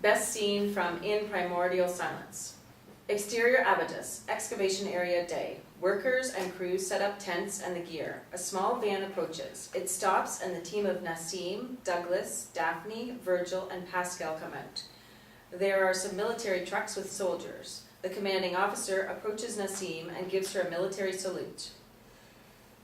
Best scene from In Primordial Silence. Exterior abatis, excavation area day. Workers and crews set up tents and the gear. A small van approaches. It stops and the team of Nassim, Douglas, Daphne, Virgil, and Pascal come out. There are some military trucks with soldiers. The commanding officer approaches Nassim and gives her a military salute.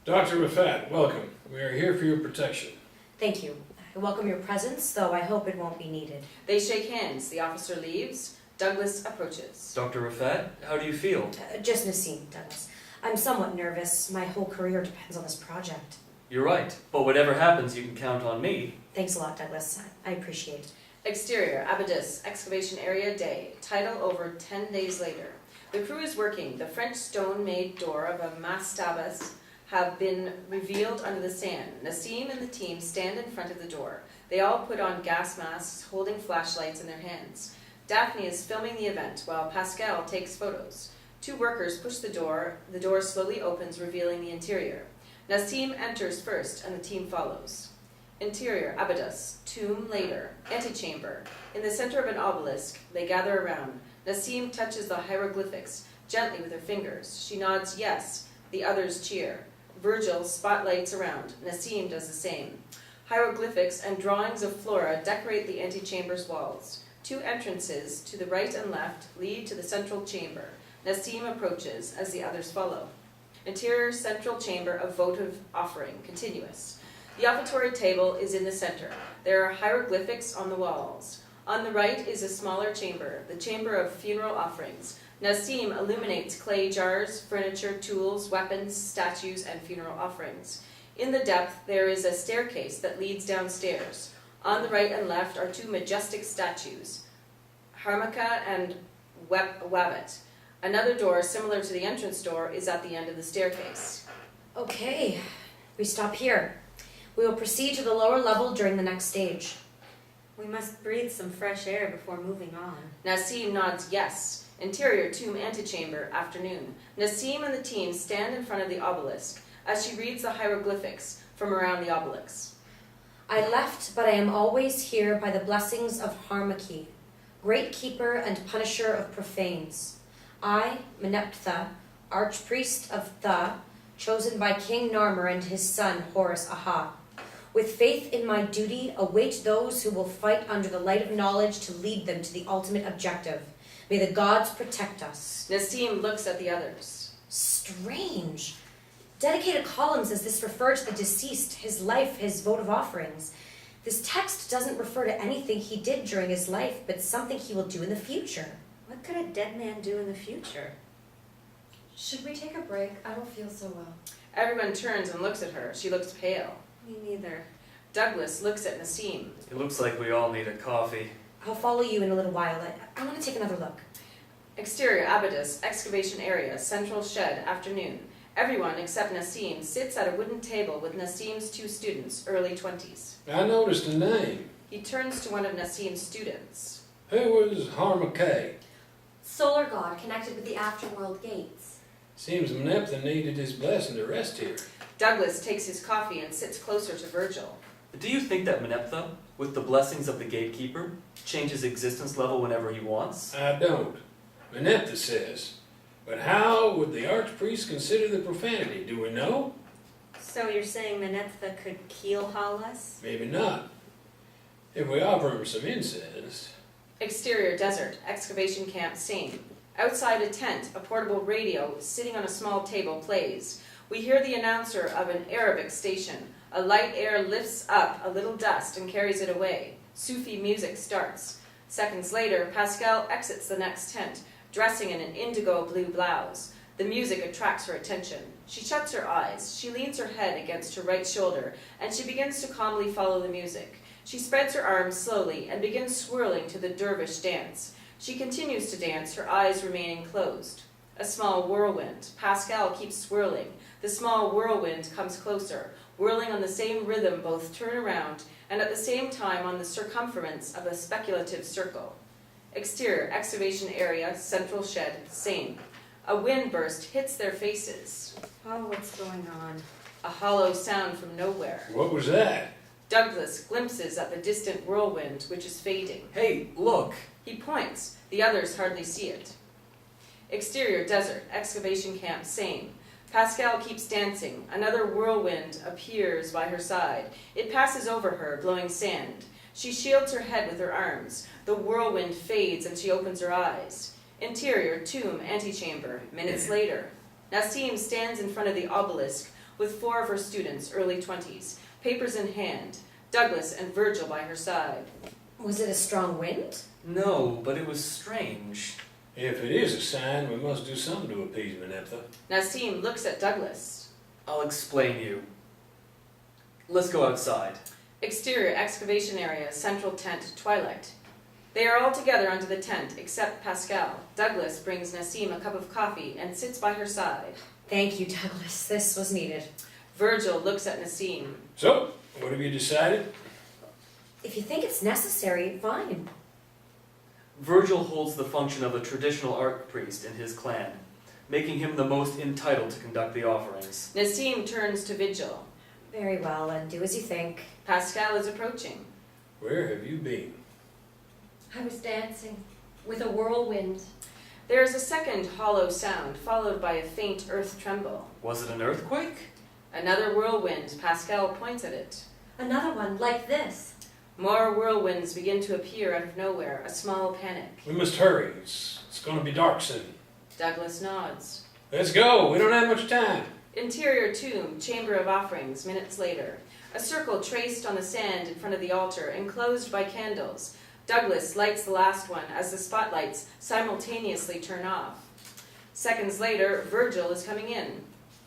Dr. Rafat, welcome. We are here for your protection. Thank you. I welcome your presence, though I hope it won't be needed. They shake hands. The officer leaves. Douglas approaches. Dr. Rafat, how do you feel? Just Nassim, Douglas. I'm somewhat nervous. My whole career depends on this project. You're right, but whatever happens, you can count on me. Thanks a lot, Douglas. I appreciate it. Exterior abatis, excavation area day. Title over 10 days later. The crew is working. The French stone-made door of a mastabas have been revealed under the sand. Nassim and the team stand in front of the door. They all put on gas masks, holding flashlights in their hands. Daphne is filming the event while Pascal takes photos. Two workers push the door. The door slowly opens, revealing the interior. Nassim enters first and the team follows. Interior abatis, tomb later, antechamber. In the center of an obelisk, they gather around. Nassim touches the hieroglyphics gently with her fingers. She nods yes. The others cheer. Virgil spotlights around. Nassim does the same. Hieroglyphics and drawings of flora decorate the antechamber's walls. Two entrances, to the right and left, lead to the central chamber. Nassim approaches as the others follow. Interior central chamber of votive offering, continuous. The offertory table is in the center. There are hieroglyphics on the walls. On the right is a smaller chamber, the chamber of funeral offerings. Nassim illuminates clay jars, furniture, tools, weapons, statues, and funeral offerings. In the depth, there is a staircase that leads downstairs. On the right and left are two majestic statues, Harmaka and Wabbit. Another door, similar to the entrance door, is at the end of the staircase. Okay, we stop here. We will proceed to the lower level during the next stage. We must breathe some fresh air before moving on. Nassim nods yes. Interior tomb antechamber, afternoon. Nassim and the team stand in front of the obelisk as she reads the hieroglyphics from around the obelisk. I left, but I am always here by the blessings of Harmaki, great keeper and punisher of profanes. I, Meneptha, archpriest of Tha, chosen by King Narmer and his son Horus Aha. With faith in my duty, await those who will fight under the light of knowledge to lead them to the ultimate objective. May the gods protect us. Nassim looks at the others. Strange. Dedicated columns as this refer to the deceased, his life, his votive offerings. This text doesn't refer to anything he did during his life, but something he will do in the future. What could a dead man do in the future? Should we take a break? I don't feel so well. Everyone turns and looks at her. She looks pale. Me neither. Douglas looks at Nassim. It looks like we all need a coffee. I'll follow you in a little while. I want to take another look. Exterior abatis, excavation area, central shed, afternoon. Everyone except Nassim sits at a wooden table with Nassim's two students, early 20s. I noticed a name. He turns to one of Nassim's students. Who was Harmaka? Solar god connected with the afterworld gates. Seems Meneptha needed his blessing to rest here. Douglas takes his coffee and sits closer to Virgil. Do you think that Meneptha, with the blessings of the gatekeeper, changes existence level whenever he wants? I don't. Meneptha says. But how would the archpriest consider the profanity? Do we know? So you're saying Meneptha could keel-haul us? Maybe not. If we offer him some incense. Exterior desert, excavation camp, same. Outside a tent, a portable radio sitting on a small table plays. We hear the announcer of an Arabic station. A light air lifts up a little dust and carries it away. Sufi music starts. Seconds later, Pascal exits the next tent, dressing in an indigo blue blouse. The music attracts her attention. She shuts her eyes. She leans her head against her right shoulder, and she begins to calmly follow the music. She spreads her arms slowly and begins swirling to the dervish dance. She continues to dance, her eyes remaining closed. A small whirlwind. Pascal keeps swirling. The small whirlwind comes closer, whirling on the same rhythm. Both turn around, and at the same time on the circumference of a speculative circle. Exterior, excavation area, central shed, same. A wind burst hits their faces. Oh, what's going on? A hollow sound from nowhere. What was that? Douglas glimpses at the distant whirlwind, which is fading. Hey, look! He points. The others hardly see it. Exterior desert, excavation camp, same. Pascal keeps dancing. Another whirlwind appears by her side. It passes over her, blowing sand. She shields her head with her arms. The whirlwind fades and she opens her eyes. Interior, tomb, antechamber. Minutes later. Nassim stands in front of the obelisk with 4 of her students, early 20s, papers in hand. Douglas and Virgil by her side. Was it a strong wind? No, but it was strange. If it is a sign, we must do something to appease Meneptha. Nassim looks at Douglas. I'll explain you. Let's go outside. Exterior excavation area, central tent, twilight. They are all together under the tent, except Pascal. Douglas brings Nassim a cup of coffee and sits by her side. Thank you, Douglas. This was needed. Virgil looks at Nassim. So, what have you decided? If you think it's necessary, fine. Virgil holds the function of a traditional archpriest in his clan, making him the most entitled to conduct the offerings. Nassim turns to Vigil. Very well, and do as you think. Pascal is approaching. Where have you been? I was dancing with a whirlwind. There is a second hollow sound, followed by a faint earth tremble. Was it an earthquake? Another whirlwind. Pascal points at it. Another one like this. More whirlwinds begin to appear out of nowhere, a small panic. We must hurry. It's going to be dark soon. Douglas nods. Let's go. We don't have much time. Interior tomb, chamber of offerings, minutes later. A circle traced on the sand in front of the altar, enclosed by candles. Douglas lights the last one as the spotlights simultaneously turn off. Seconds later, Virgil is coming in.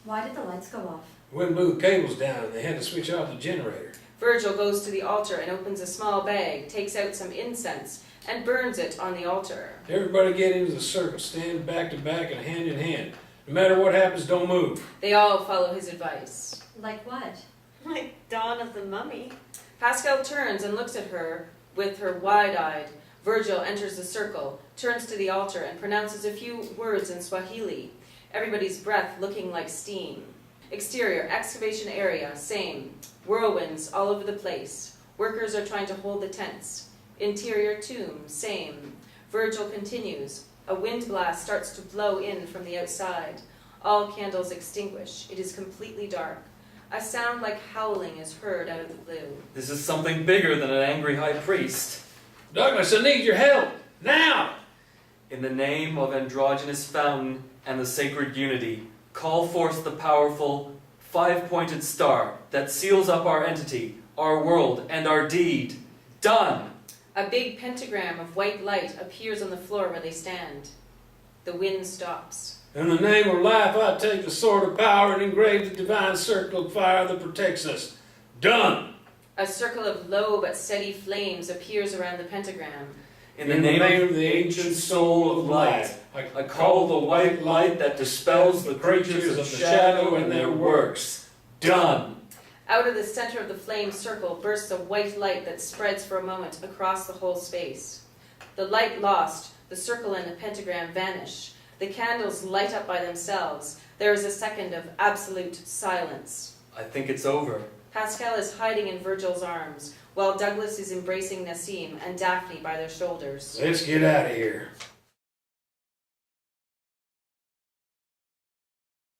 Why did the lights go off? Wind moved cables down and they had to switch off the generator. Virgil goes to the altar and opens a small bag, takes out some incense, and burns it on the altar. Everybody get into the circle. Stand back to back and hand in hand. No matter what happens, don't move. They all follow his advice. Like what? Like Dawn of the Mummy. Pascal turns and looks at her with her wide-eyed. Virgil enters the circle, turns to the altar, and pronounces a few words in Swahili. Everybody's breath looking like steam. Exterior, excavation area, same. Whirlwinds all over the place. Workers are trying to hold the tents. Interior tomb, same. Virgil continues. A wind blast starts to blow in from the outside. All candles extinguish. It is completely dark. A sound like howling is heard out of the blue. This is something bigger than an angry high priest. Douglas, I need your help. Now! In the name of androgynous fountain and the sacred unity, call forth the powerful, 5-pointed star that seals up our entity, our world, and our deed. Done! A big pentagram of white light appears on the floor where they stand. The wind stops. In the name of life, I take the sword of power and engrave the divine circle of fire that protects us. Done! A circle of low but steady flames appears around the pentagram. In the name of the ancient soul of light, I call the white light that dispels the creatures of shadow and their works. Done! Out of the center of the flame circle bursts a white light that spreads for a moment across the whole space. The light lost, the circle and the pentagram vanish. The candles light up by themselves. There is a second of absolute silence. I think it's over. Pascal is hiding in Virgil's arms, while Douglas is embracing Nassim and Daphne by their shoulders. Let's get out of here.